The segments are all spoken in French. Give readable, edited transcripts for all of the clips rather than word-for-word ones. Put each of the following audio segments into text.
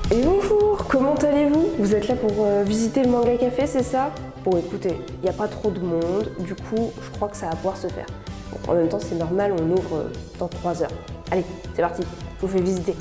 Et bonjour, comment allez-vous? Vous êtes là pour visiter le manga café, c'est ça? Bon écoutez, il n'y a pas trop de monde, du coup je crois que ça va pouvoir se faire. Bon, en même temps c'est normal, on ouvre dans 3 heures. Allez, c'est parti, je vous fais visiter.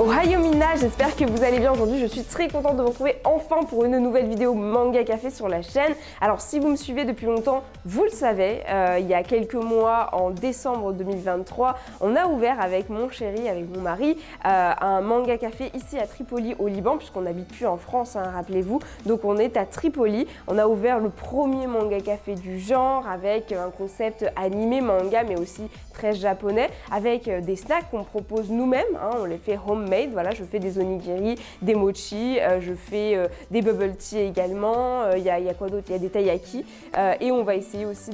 Ohayou Minna, j'espère que vous allez bien aujourd'hui. Je suis très contente de vous retrouver enfin pour une nouvelle vidéo Manga Café sur la chaîne. Alors si vous me suivez depuis longtemps, vous le savez, il y a quelques mois, en décembre 2023, on a ouvert avec mon chéri, avec mon mari, un Manga Café ici à Tripoli au Liban, puisqu'on n'habite plus en France, hein, rappelez-vous. Donc on est à Tripoli. On a ouvert le premier Manga Café du genre avec un concept animé manga, mais aussi très japonais, avec des snacks qu'on propose nous-mêmes, hein, on les fait homemade, voilà, je fais des onigiri, des mochi, je fais des bubble tea également, il y a quoi d'autre, il y a des taiyaki, et on va essayer aussi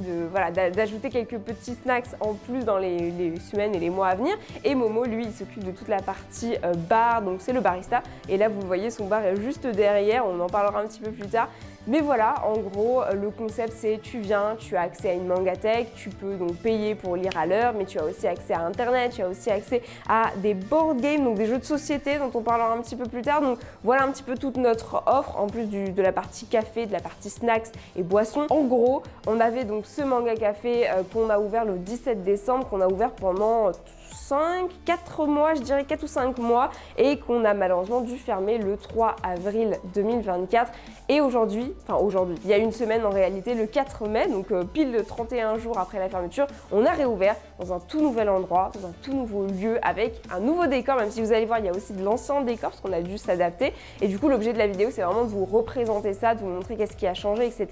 d'ajouter quelques petits snacks en plus dans les semaines et les mois à venir. Et Momo, lui, il s'occupe de toute la partie bar, donc c'est le barista, et là vous voyez son bar est juste derrière, on en parlera un petit peu plus tard. Mais voilà, en gros, le concept c'est tu viens, tu as accès à une mangathèque, tu peux donc payer pour lire à l'heure, mais tu as aussi accès à internet, tu as aussi accès à des board games, donc des jeux de société dont on parlera un petit peu plus tard. Donc voilà un petit peu toute notre offre, en plus de la partie café, de la partie snacks et boissons. En gros, on avait donc ce manga café qu'on a ouvert le 17 décembre, qu'on a ouvert pendant 4 mois, je dirais 4 ou 5 mois, et qu'on a malheureusement dû fermer le 3 avril 2024. Et aujourd'hui, il y a une semaine en réalité, le 4 mai, donc pile 31 jours après la fermeture, on a réouvert dans un tout nouvel endroit, dans un tout nouveau lieu, avec un nouveau décor, même si vous allez voir, il y a aussi de l'ancien décor, parce qu'on a dû s'adapter. Et du coup, l'objet de la vidéo, c'est vraiment de vous représenter ça, de vous montrer qu'est-ce qui a changé, etc.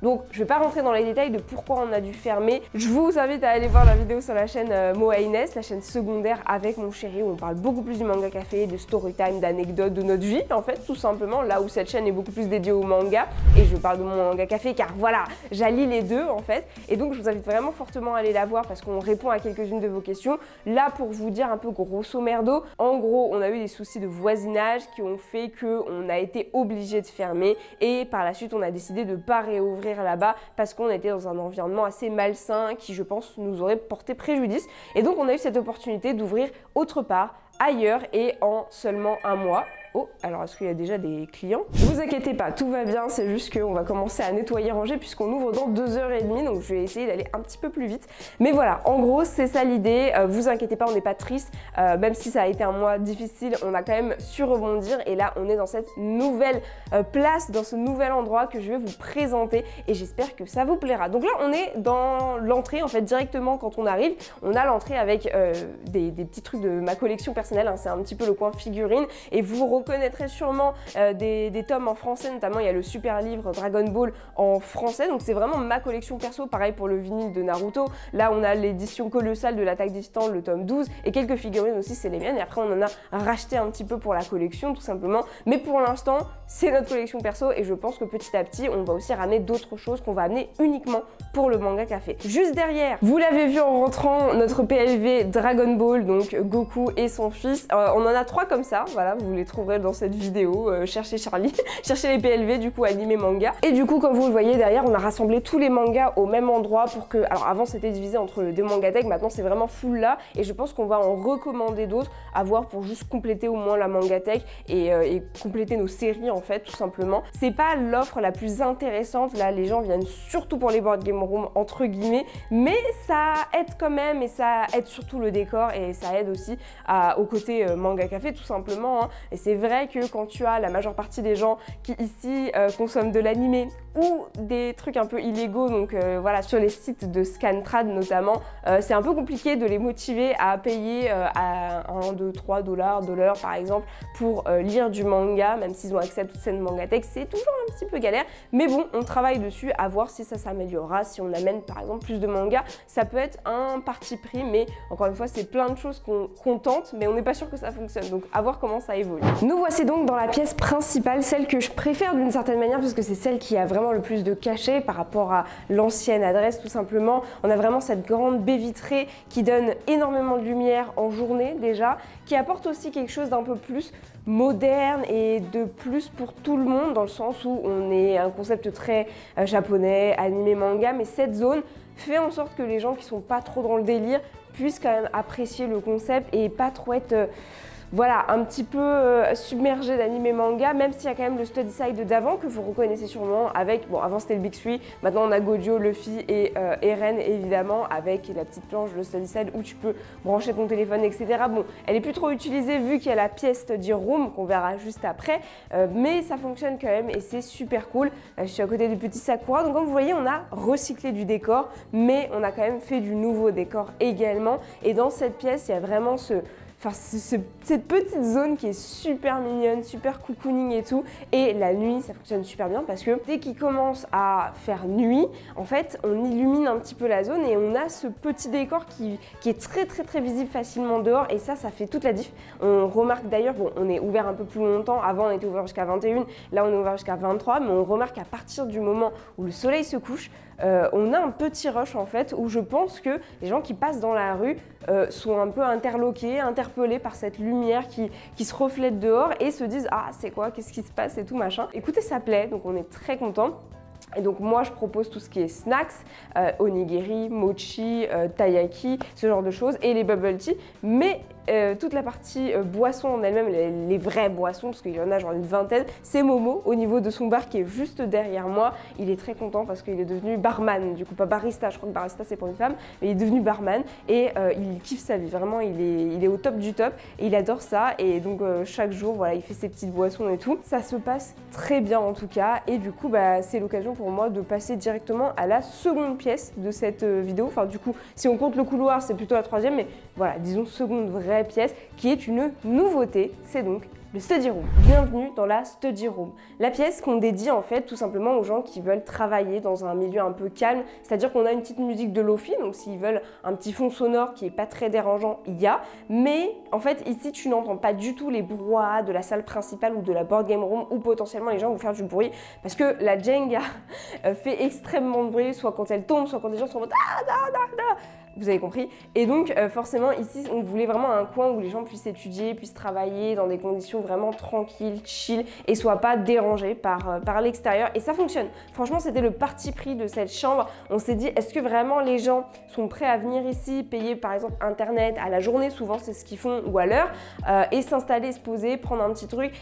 Donc, je ne vais pas rentrer dans les détails de pourquoi on a dû fermer. Je vous invite à aller voir la vidéo sur la chaîne Moa Ines, la chaîne secondaire avec mon chéri, où on parle beaucoup plus du manga café, de story time, d'anecdotes, de notre vie, en fait, tout simplement, là où cette chaîne est beaucoup plus dédiée au manga, et je parle de mon manga café, car voilà, j'allie les deux, en fait, et donc je vous invite vraiment fortement à aller la voir, parce qu'on répond à quelques-unes de vos questions. Là, pour vous dire un peu grosso merdo, en gros, on a eu des soucis de voisinage qui ont fait qu'on a été obligé de fermer, et par la suite, on a décidé de ne pas réouvrir là-bas, parce qu'on était dans un environnement assez malsain, qui, je pense, nous aurait porté préjudice, et donc on a eu cette opportunité d'ouvrir autre part, ailleurs, et en seulement un mois. Oh, alors est-ce qu'il y a déjà des clients? Ne vous inquiétez pas, tout va bien, c'est juste qu'on va commencer à nettoyer, ranger, puisqu'on ouvre dans 2h30, donc je vais essayer d'aller un petit peu plus vite. Mais voilà, en gros, c'est ça l'idée. Vous inquiétez pas, on n'est pas triste, même si ça a été un mois difficile, on a quand même su rebondir, et là, on est dans cette nouvelle place, dans ce nouvel endroit que je vais vous présenter, et j'espère que ça vous plaira. Donc là, on est dans l'entrée, en fait, directement quand on arrive, on a l'entrée avec des petits trucs de ma collection personnelle, hein, c'est un petit peu le coin figurine, et vous reconnaîtrez sûrement des tomes en français, notamment il y a le super livre Dragon Ball en français, donc c'est vraiment ma collection perso. Pareil pour le vinyle de Naruto, là on a l'édition colossale de l'Attaque des Titans, le tome 12, et quelques figurines aussi, c'est les miennes, et après on en a racheté un petit peu pour la collection tout simplement, mais pour l'instant c'est notre collection perso, et je pense que petit à petit on va aussi ramener d'autres choses qu'on va amener uniquement pour le manga café. Juste derrière, vous l'avez vu en rentrant, notre PLV Dragon Ball, donc Goku et son fils, on en a 3 comme ça, voilà, vous les trouverez dans cette vidéo, cherchez Charlie, cherchez les PLV du coup animé manga. Et du coup, comme vous le voyez derrière, on a rassemblé tous les mangas au même endroit pour que, alors avant c'était divisé entre deux mangathèques, maintenant c'est vraiment full là, et je pense qu'on va en recommander d'autres à voir pour juste compléter au moins la mangathèque et compléter nos séries en fait, tout simplement. C'est pas l'offre la plus intéressante, là les gens viennent surtout pour les board game room entre guillemets, mais ça aide quand même, et ça aide surtout le décor, et ça aide aussi au côté manga café tout simplement, hein. Et c'est vrai que quand tu as la majeure partie des gens qui ici consomment de l'animé ou des trucs un peu illégaux, donc voilà, sur les sites de Scantrad notamment, c'est un peu compliqué de les motiver à payer à 1, 2, 3 dollars de l'heure par exemple pour lire du manga, même s'ils ont accès à toute cette mangathèque, c'est toujours un petit peu galère, mais bon, on travaille dessus à voir si ça s'améliorera, si on amène par exemple plus de mangas, ça peut être un parti pris, mais encore une fois, c'est plein de choses qu'on tente, mais on n'est pas sûr que ça fonctionne, donc à voir comment ça évolue. Nous voici donc dans la pièce principale, celle que je préfère d'une certaine manière parce que c'est celle qui a vraiment le plus de cachet par rapport à l'ancienne adresse tout simplement. On a vraiment cette grande baie vitrée qui donne énormément de lumière en journée déjà, qui apporte aussi quelque chose d'un peu plus moderne et de plus pour tout le monde dans le sens où on est un concept très japonais, animé, manga, mais cette zone fait en sorte que les gens qui sont pas trop dans le délire puissent quand même apprécier le concept et pas trop être voilà, un petit peu submergé d'anime manga, même s'il y a quand même le study side d'avant que vous reconnaissez sûrement avec, bon avant c'était le Big 3, maintenant on a Gojo, Luffy et Eren évidemment avec la petite planche, le study side où tu peux brancher ton téléphone etc. Bon, elle est plus trop utilisée vu qu'il y a la pièce study room qu'on verra juste après, mais ça fonctionne quand même et c'est super cool. Là, je suis à côté du petit Sakura, donc comme vous voyez on a recyclé du décor, mais on a quand même fait du nouveau décor également et dans cette pièce il y a vraiment cette petite zone qui est super mignonne, super cocooning et tout. Et la nuit, ça fonctionne super bien parce que dès qu'il commence à faire nuit, en fait, on illumine un petit peu la zone et on a ce petit décor qui est très visible facilement dehors. Et ça fait toute la diff. On remarque d'ailleurs, bon, on est ouvert un peu plus longtemps. Avant, on était ouvert jusqu'à 21. Là, on est ouvert jusqu'à 23. Mais on remarque qu'à partir du moment où le soleil se couche, on a un petit rush en fait où je pense que les gens qui passent dans la rue sont un peu interloqués, interpellés par cette lumière qui se reflète dehors et se disent ah c'est quoi, qu'est-ce qui se passe et tout machin. Écoutez, ça plaît, donc on est très content. Et donc moi je propose tout ce qui est snacks, onigiri, mochi, taiyaki, ce genre de choses et les bubble tea, mais toute la partie boisson en elle-même, les vraies boissons, parce qu'il y en a genre une vingtaine, c'est Momo au niveau de son bar qui est juste derrière moi. Il est très content parce qu'il est devenu barman, du coup pas barista, je crois que barista c'est pour une femme, mais il est devenu barman et il kiffe sa vie, vraiment il est au top du top et il adore ça et donc chaque jour voilà il fait ses petites boissons et tout. Ça se passe très bien en tout cas et du coup bah, c'est l'occasion pour moi de passer directement à la seconde pièce de cette vidéo, enfin du coup si on compte le couloir c'est plutôt la troisième mais voilà disons seconde vraie pièce qui est une nouveauté, c'est donc le study room. Bienvenue dans la study room. La pièce qu'on dédie en fait tout simplement aux gens qui veulent travailler dans un milieu un peu calme, c'est-à-dire qu'on a une petite musique de lofi, donc s'ils veulent un petit fond sonore qui est pas très dérangeant, il y a, mais en fait ici tu n'entends pas du tout les brouhahas de la salle principale ou de la board game room où potentiellement les gens vont faire du bruit parce que la Jenga fait extrêmement de bruit, soit quand elle tombe, soit quand les gens sont en mode vous avez compris. Et donc forcément ici on voulait vraiment un coin où les gens puissent étudier, puissent travailler dans des conditions vraiment tranquilles, chill et soient pas dérangés par l'extérieur et ça fonctionne. Franchement c'était le parti pris de cette chambre. On s'est dit est-ce que vraiment les gens sont prêts à venir ici, payer par exemple internet à la journée, souvent c'est ce qu'ils font ou à l'heure et s'installer, se poser, prendre un petit truc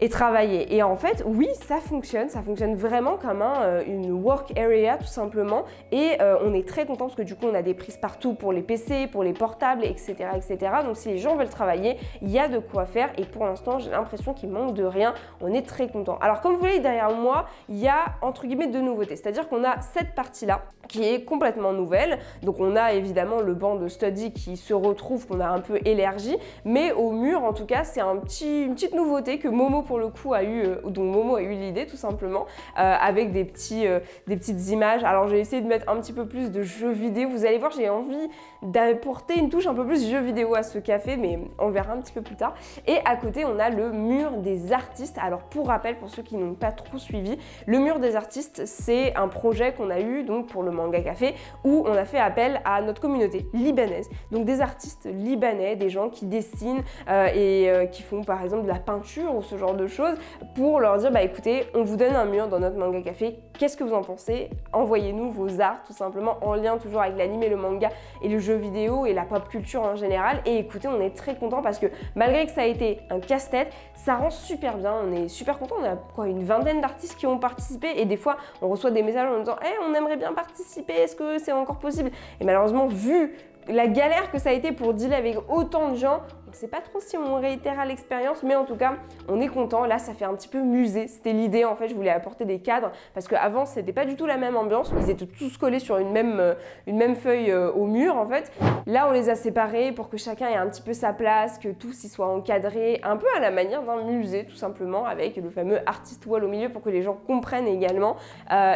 et travailler. Et en fait, oui, ça fonctionne vraiment comme une work area tout simplement. Et on est très content parce que du coup, on a des prises partout pour les PC, pour les portables, etc., etc. Donc si les gens veulent travailler, il y a de quoi faire. Et pour l'instant, j'ai l'impression qu'il manque de rien. On est très content. Alors comme vous voyez derrière moi, il y a entre guillemets deux nouveautés. C'est-à-dire qu'on a cette partie-là qui est complètement nouvelle. Donc on a évidemment le banc de study qui se retrouve, qu'on a un peu élargi. Mais au mur, en tout cas, c'est une petite nouveauté que Momo pour le coup dont Momo a eu l'idée tout simplement, avec des petites images. Alors j'ai essayé de mettre un petit peu plus de jeux vidéo. Vous allez voir, j'ai envie d'apporter une touche un peu plus jeux vidéo à ce café, mais on verra un petit peu plus tard. Et à côté, on a le mur des artistes. Alors pour rappel, pour ceux qui n'ont pas trop suivi, le mur des artistes, c'est un projet qu'on a eu donc pour le Manga Café où on a fait appel à notre communauté libanaise. Donc des artistes libanais, des gens qui dessinent et qui font par exemple de la peinture ou ce genre de choses pour leur dire bah écoutez, on vous donne un mur dans notre Manga Café, qu'est-ce que vous en pensez? Envoyez-nous vos arts tout simplement en lien toujours avec l'anime et le manga et le jeu vidéo et la pop culture en général. Et écoutez, on est très content parce que malgré que ça a été un casse-tête, ça rend super bien, on est super content. On a quoi, une vingtaine d'artistes qui ont participé et des fois on reçoit des messages en nous disant hey, on aimerait bien participer, est-ce que c'est encore possible? Et malheureusement, vu la galère que ça a été pour dealer avec autant de gens, on ne sait pas trop si on réitère l'expérience, mais en tout cas, on est content. Là, ça fait un petit peu musée. C'était l'idée, en fait, je voulais apporter des cadres parce qu'avant, c'était pas du tout la même ambiance. Ils étaient tous collés sur une même feuille au mur, en fait. Là, on les a séparés pour que chacun ait un petit peu sa place, que tous y soient encadrés, un peu à la manière d'un musée, tout simplement, avec le fameux artist wall au milieu pour que les gens comprennent également.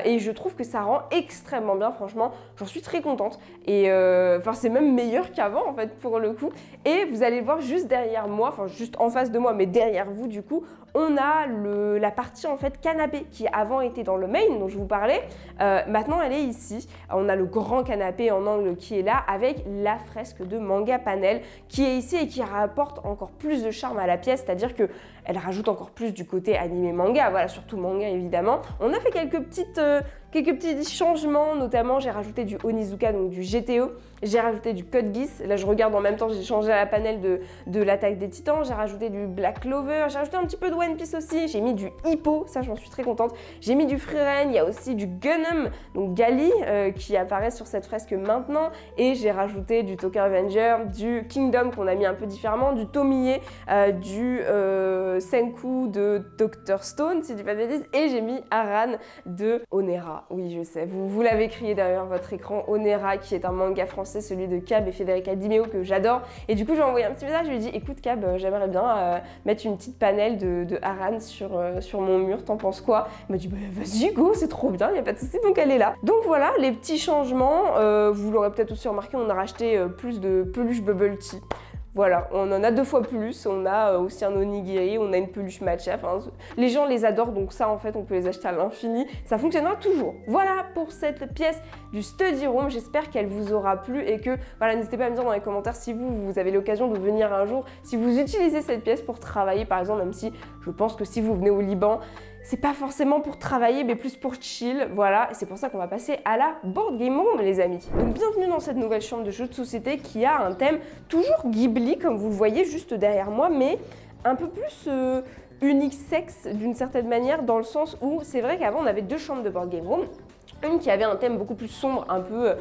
Et je trouve que ça rend extrêmement bien, franchement. J'en suis très contente. Et enfin, c'est même meilleur qu'avant, en fait, pour le coup. Et vous allez voir juste derrière moi, enfin juste en face de moi, mais derrière vous du coup, on a la partie en fait canapé qui avant était dans le main dont je vous parlais. Maintenant elle est ici. On a le grand canapé en angle qui est là avec la fresque de manga panel qui est ici et qui rapporte encore plus de charme à la pièce, c'est-à-dire que elle rajoute encore plus du côté animé manga, voilà, surtout manga évidemment. On a fait quelques petits changements, notamment j'ai rajouté du Onizuka, donc du GTO, j'ai rajouté du Code Geass, là je regarde en même temps, j'ai changé la panel de l'attaque des titans, j'ai rajouté du Black Clover, j'ai rajouté un petit peu de One Piece aussi, j'ai mis du Hippo, ça j'en suis très contente, j'ai mis du Frieren, il y a aussi du Gunham, donc Gali, qui apparaît sur cette fresque maintenant, et j'ai rajouté du Tokyo Avenger, du Kingdom qu'on a mis un peu différemment, du Tomie, du Senku de Dr. Stone, si je dis pas de bêtises, et j'ai mis Aran de Onera. Oui, je sais, vous l'avez crié derrière votre écran, Onera, qui est un manga français, celui de Cab et Federica Di Meo que j'adore. Et du coup, j'ai envoyé un petit message, je lui ai dit, écoute Cab, j'aimerais bien mettre une petite panel de Aran sur mon mur, t'en penses quoi? Il m'a dit, bah, vas-y, go, c'est trop bien, il n'y a pas de souci, donc elle est là. Donc voilà, les petits changements, vous l'aurez peut-être aussi remarqué, on a racheté plus de peluches Bubble Tea. Voilà, on en a 2 fois plus, on a aussi un onigiri, on a une peluche matcha, enfin, les gens les adorent, donc ça en fait on peut les acheter à l'infini, ça fonctionnera toujours. Voilà pour cette pièce du Study Room, j'espère qu'elle vous aura plu et que, voilà, n'hésitez pas à me dire dans les commentaires si vous avez l'occasion de venir un jour, si vous utilisez cette pièce pour travailler par exemple, même si je pense que si vous venez au Liban, c'est pas forcément pour travailler, mais plus pour chill, voilà. Et c'est pour ça qu'on va passer à la Board Game Room, les amis. Donc bienvenue dans cette nouvelle chambre de jeux de société qui a un thème toujours Ghibli, comme vous le voyez juste derrière moi, mais un peu plus unisexe d'une certaine manière, dans le sens où c'est vrai qu'avant on avait 2 chambres de Board Game Room. Une qui avait un thème beaucoup plus sombre, un peu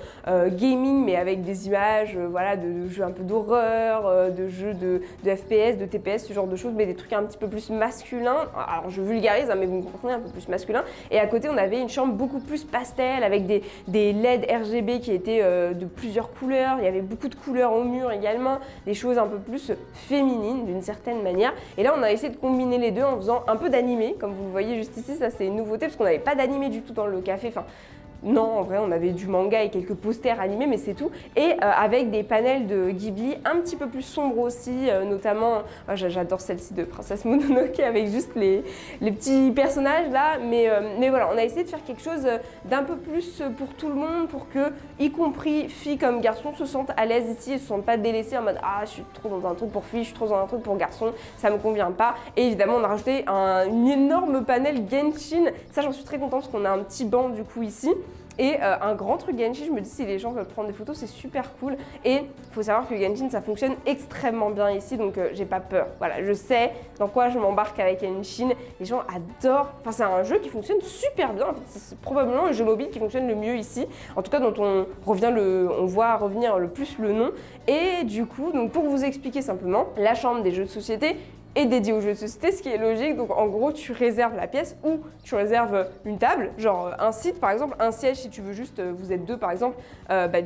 gaming, mais avec des images voilà, de jeux un peu d'horreur, de jeux de FPS, de TPS, ce genre de choses, mais des trucs un petit peu plus masculins. Alors je vulgarise, hein, mais vous me comprenez, un peu plus masculin. Et à côté, on avait une chambre beaucoup plus pastel, avec des LED RGB qui étaient de plusieurs couleurs. Il y avait beaucoup de couleurs au mur également, des choses un peu plus féminines d'une certaine manière. Et là, on a essayé de combiner les deux en faisant un peu d'animé, comme vous le voyez juste ici. Ça, c'est une nouveauté, parce qu'on n'avait pas d'animé du tout dans le café. Enfin, non, en vrai, on avait du manga et quelques posters animés, mais c'est tout. Et avec des panels de Ghibli un petit peu plus sombres aussi, notamment, j'adore celle-ci de Princesse Mononoke avec juste les petits personnages là. Mais voilà, on a essayé de faire quelque chose d'un peu plus pour tout le monde, pour que, y compris filles comme garçons, se sentent à l'aise ici et se sentent pas délaissés en mode « Ah, je suis trop dans un truc pour filles, je suis trop dans un truc pour garçons, ça me convient pas ». Et évidemment, on a rajouté une énorme panel Genshin. Ça, j'en suis très contente parce qu'on a un petit banc du coup ici. Et un grand truc Genshin, je me dis si les gens veulent prendre des photos, c'est super cool. Et il faut savoir que Genshin, ça fonctionne extrêmement bien ici, donc j'ai pas peur. Voilà, je sais dans quoi je m'embarque avec Genshin. Les gens adorent. Enfin, c'est un jeu qui fonctionne super bien. En fait, c'est probablement le jeu mobile qui fonctionne le mieux ici. En tout cas, dont on voit revenir le plus le nom. Et du coup, donc pour vous expliquer simplement, la chambre des jeux de société est dédié aux jeux de société, ce qui est logique. Donc en gros, tu réserves la pièce ou tu réserves une table, genre un site par exemple, un siège si tu veux juste, vous êtes 2 par exemple,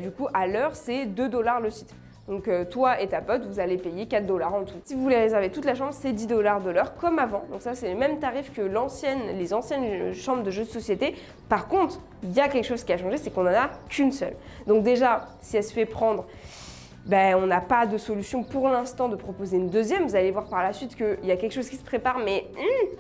du coup à l'heure c'est 2 $ le site. Donc toi et ta pote, vous allez payer 4 $ en tout. Si vous voulez réserver toute la chambre, c'est 10 $ de l'heure comme avant. Donc ça c'est les mêmes tarifs que les anciennes chambres de jeux de société. Par contre, il y a quelque chose qui a changé, c'est qu'on n'en a qu'une seule. Donc déjà, si elle se fait prendre, ben, on n'a pas de solution pour l'instant de proposer une deuxième. Vous allez voir par la suite qu'il y a quelque chose qui se prépare, mais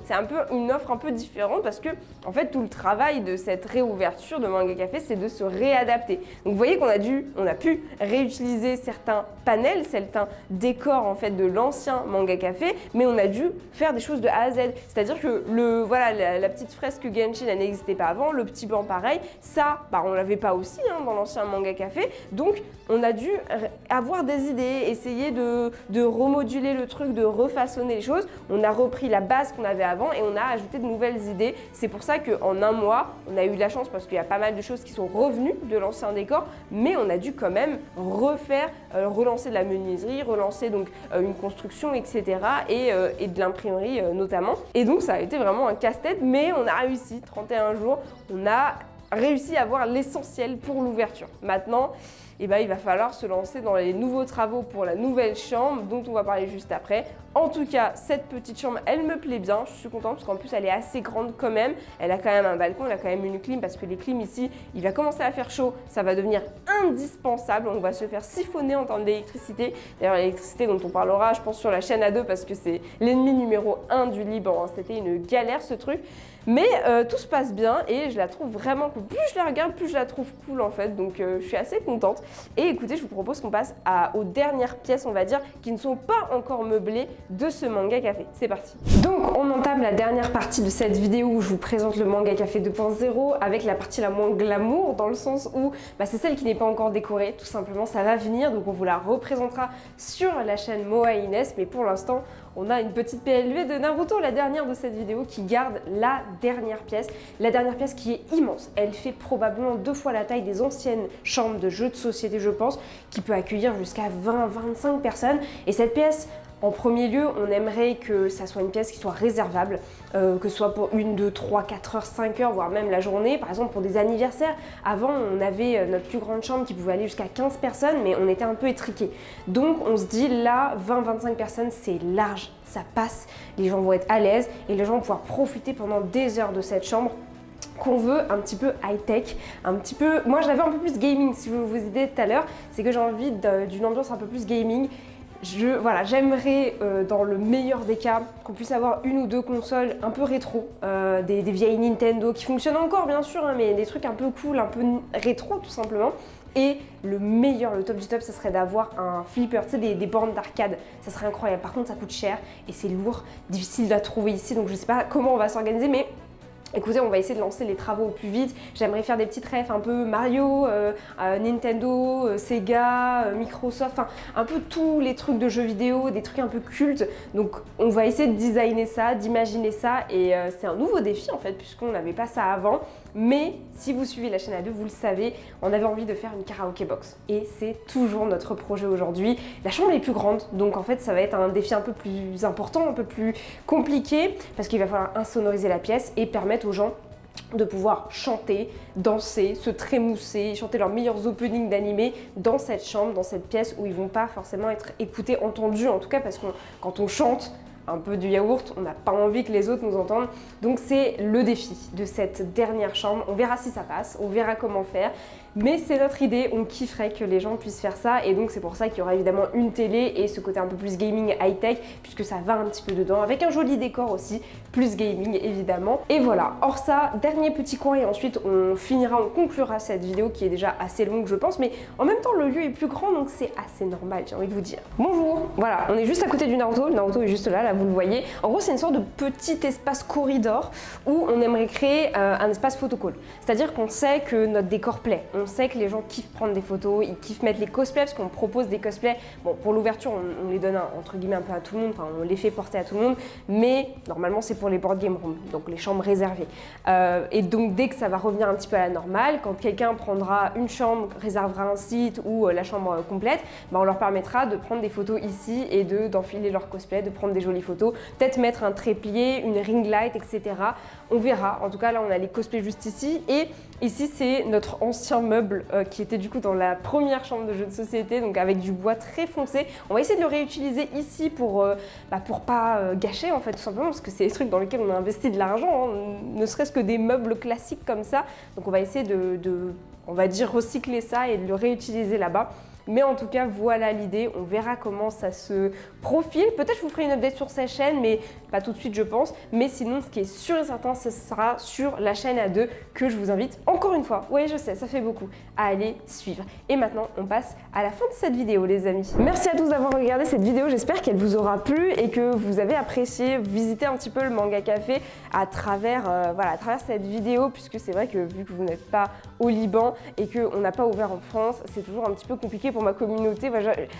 c'est un peu une offre un peu différente parce que en fait tout le travail de cette réouverture de Manga Café, c'est de se réadapter. Donc vous voyez qu'on a pu réutiliser certains panels, certains décors en fait de l'ancien Manga Café, mais on a dû faire des choses de A à Z. C'est-à-dire que la petite fresque Genshin, elle n'existait pas avant, le petit banc pareil, ça, on l'avait pas aussi hein, dans l'ancien Manga Café, donc on a dû avoir des idées, essayer de remoduler le truc, de refaçonner les choses. On a repris la base qu'on avait avant et on a ajouté de nouvelles idées. C'est pour ça qu'en un mois, on a eu de la chance parce qu'il y a pas mal de choses qui sont revenues de l'ancien décor, mais on a dû quand même relancer de la menuiserie, relancer donc une construction, etc. et de l'imprimerie notamment. Et donc ça a été vraiment un casse-tête, mais on a réussi. 31 jours, on a réussi à avoir l'essentiel pour l'ouverture. Maintenant, et il va falloir se lancer dans les nouveaux travaux pour la nouvelle chambre dont on va parler juste après. En tout cas, cette petite chambre, elle me plaît bien, je suis contente parce qu'en plus elle est assez grande quand même. Elle a quand même un balcon, elle a quand même une clim parce que les clims ici, il va commencer à faire chaud, ça va devenir indispensable. On va se faire siphonner en termes d'électricité. D'ailleurs, l'électricité dont on parlera, je pense, sur la chaîne A2 parce que c'est l'ennemi numéro 1 du Liban. C'était une galère ce truc. Mais tout se passe bien et je la trouve vraiment cool. Plus je la regarde, plus je la trouve cool en fait. Donc je suis assez contente. Et écoutez, je vous propose qu'on passe aux dernières pièces, on va dire, qui ne sont pas encore meublées de ce manga café. C'est parti. Donc on entame la dernière partie de cette vidéo où je vous présente le manga café 2.0 avec la partie la moins glamour dans le sens où c'est celle qui n'est pas encore décorée. Tout simplement, ça va venir. Donc on vous la représentera sur la chaîne Moa Inès. Mais pour l'instant, on a une petite PLV de Naruto, la dernière de cette vidéo, qui garde la dernière pièce qui est immense. Elle fait probablement 2 fois la taille des anciennes chambres de jeux de société, je pense, qui peut accueillir jusqu'à 20-25 personnes. Et cette pièce, en premier lieu, on aimerait que ça soit une pièce qui soit réservable, que ce soit pour 1, 2, 3, 4 heures, 5 heures, voire même la journée. Par exemple, pour des anniversaires, avant, on avait notre plus grande chambre qui pouvait aller jusqu'à 15 personnes, mais on était un peu étriqués. Donc, on se dit, là, 20-25 personnes, c'est large, ça passe, les gens vont être à l'aise et les gens vont pouvoir profiter pendant des heures de cette chambre qu'on veut un petit peu high-tech, un petit peu... Moi, je l'avais un peu plus gaming, si vous vous aidez tout à l'heure, c'est que j'ai envie d'une ambiance un peu plus gaming. Voilà, j'aimerais dans le meilleur des cas qu'on puisse avoir 1 ou 2 consoles un peu rétro, des vieilles Nintendo qui fonctionnent encore bien sûr, hein, mais des trucs un peu cool, un peu rétro tout simplement. Et le meilleur, le top du top, ça serait d'avoir un flipper, tu sais, des bornes d'arcade, ça serait incroyable. Par contre, ça coûte cher et c'est lourd, difficile à trouver ici, donc je sais pas comment on va s'organiser, mais écoutez, on va essayer de lancer les travaux au plus vite. J'aimerais faire des petites refs un peu Mario, Nintendo, Sega, Microsoft, enfin un peu tous les trucs de jeux vidéo, des trucs un peu cultes. Donc on va essayer de designer ça, d'imaginer ça et c'est un nouveau défi en fait puisqu'on n'avait pas ça avant. Mais si vous suivez la chaîne A2, vous le savez, on avait envie de faire une karaoké box et c'est toujours notre projet aujourd'hui. La chambre est plus grande, donc en fait ça va être un défi un peu plus important, un peu plus compliqué parce qu'il va falloir insonoriser la pièce et permettre aux gens de pouvoir chanter, danser, se trémousser, chanter leurs meilleurs openings d'animé dans cette chambre, dans cette pièce où ils vont pas forcément être écoutés, entendus en tout cas parce que quand on chante un peu du yaourt, on n'a pas envie que les autres nous entendent. Donc c'est le défi de cette dernière chambre. On verra si ça passe, on verra comment faire. Mais c'est notre idée, on kifferait que les gens puissent faire ça et donc c'est pour ça qu'il y aura évidemment une télé et ce côté un peu plus gaming high-tech puisque ça va un petit peu dedans avec un joli décor aussi, plus gaming évidemment. Et voilà, hors ça, dernier petit coin et ensuite on conclura cette vidéo qui est déjà assez longue je pense, mais en même temps le lieu est plus grand donc c'est assez normal, j'ai envie de vous dire. Bonjour, voilà, on est juste à côté du Naruto, le Naruto est juste là, vous le voyez. En gros c'est une sorte de petit espace corridor où on aimerait créer un espace photocall. C'est-à-dire qu'on sait que notre décor plaît, on sait que les gens kiffent prendre des photos, ils kiffent mettre les cosplays parce qu'on propose des cosplays. Bon, pour l'ouverture, on les donne entre guillemets un peu à tout le monde, enfin on les fait porter à tout le monde, mais normalement c'est pour les board game rooms, donc les chambres réservées. Et donc dès que ça va revenir un petit peu à la normale, quand quelqu'un prendra une chambre, réservera un site ou la chambre complète, on leur permettra de prendre des photos ici et d'enfiler leur cosplay, de prendre des jolies photos, peut-être mettre un trépied, une ring light, etc. On verra. En tout cas là on a les cosplays juste ici et ici c'est notre ancien meuble qui était du coup dans la première chambre de jeu de société, donc avec du bois très foncé. On va essayer de le réutiliser ici pour pas gâcher en fait tout simplement parce que c'est des trucs dans lesquels on a investi de l'argent, hein, ne serait-ce que des meubles classiques comme ça. Donc on va essayer on va dire recycler ça et de le réutiliser là-bas. Mais en tout cas, voilà l'idée. On verra comment ça se profile. Peut-être je vous ferai une update sur sa chaîne, mais pas tout de suite, je pense. Mais sinon, ce qui est sûr et certain, ce sera sur la chaîne A2 que je vous invite, encore une fois, oui, je sais, ça fait beaucoup, à aller suivre. Et maintenant, on passe à la fin de cette vidéo, les amis. Merci à tous d'avoir regardé cette vidéo. J'espère qu'elle vous aura plu et que vous avez apprécié visiter un petit peu le manga café à travers cette vidéo, puisque c'est vrai que vu que vous n'êtes pas au Liban et qu'on n'a pas ouvert en France, c'est toujours un petit peu compliqué pour ma communauté.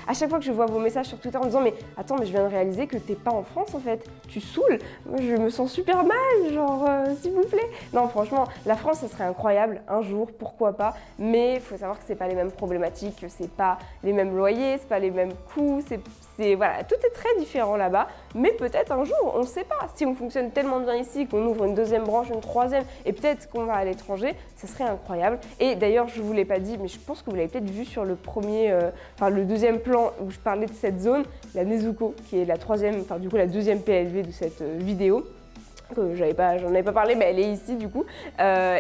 À chaque fois que je vois vos messages sur Twitter en disant mais attends, mais je viens de réaliser que t'es pas en France en fait, tu saoules, moi je me sens super mal, genre s'il vous plaît. Non franchement, la France ça serait incroyable, un jour, pourquoi pas, mais il faut savoir que c'est pas les mêmes problématiques, que c'est pas les mêmes loyers, c'est pas les mêmes coûts, voilà, tout est très différent là-bas, mais peut-être un jour, on ne sait pas. Si on fonctionne tellement bien ici, qu'on ouvre une deuxième branche, une troisième, et peut-être qu'on va à l'étranger, ça serait incroyable. Et d'ailleurs, je ne vous l'ai pas dit, mais je pense que vous l'avez peut-être vu sur le le deuxième plan où je parlais de cette zone, la Nezuko, qui est la troisième, enfin du coup la deuxième PLV de cette vidéo. Que j'en avais pas parlé, mais elle est ici du coup.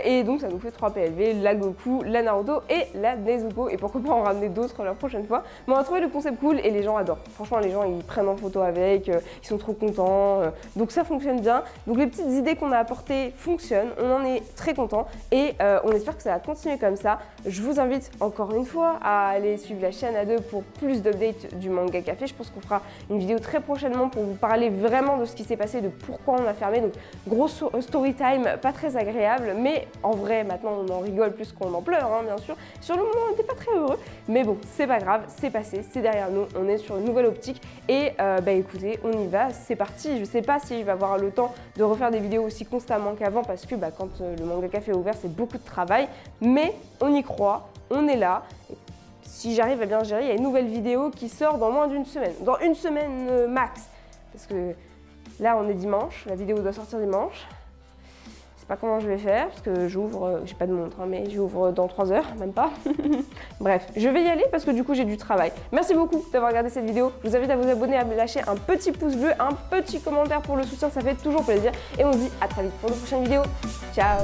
Et donc ça nous fait 3 PLV, la Goku, la Naruto et la Nezuko. Et pourquoi pas en ramener d'autres la prochaine fois. Mais on a trouvé le concept cool et les gens adorent. Franchement, les gens ils prennent en photo avec, ils sont trop contents. Donc ça fonctionne bien. Donc les petites idées qu'on a apportées fonctionnent. On en est très content et on espère que ça va continuer comme ça. Je vous invite encore une fois à aller suivre la chaîne A2 pour plus d'updates du Manga Café. Je pense qu'on fera une vidéo très prochainement pour vous parler vraiment de ce qui s'est passé, de pourquoi on a fermé. Donc gros story time, pas très agréable, mais en vrai maintenant on en rigole plus qu'on en pleure, hein, bien sûr. Sur le moment on n'était pas très heureux, mais bon c'est pas grave, c'est passé, c'est derrière nous, on est sur une nouvelle optique et écoutez, on y va, c'est parti. Je sais pas si je vais avoir le temps de refaire des vidéos aussi constamment qu'avant parce que quand le Manga Café est ouvert c'est beaucoup de travail, mais on y croit, on est là. Si j'arrive à bien gérer, il y a une nouvelle vidéo qui sort dans moins d'une semaine, dans une semaine max, parce que là, on est dimanche, la vidéo doit sortir dimanche. Je sais pas comment je vais faire, parce que j'ouvre, j'ai pas de montre, hein, mais j'ouvre dans 3 heures, même pas. Bref, je vais y aller parce que du coup, j'ai du travail. Merci beaucoup d'avoir regardé cette vidéo. Je vous invite à vous abonner, à me lâcher un petit pouce bleu, un petit commentaire pour le soutien, ça fait toujours plaisir. Et on se dit à très vite pour de prochaines vidéos. Ciao!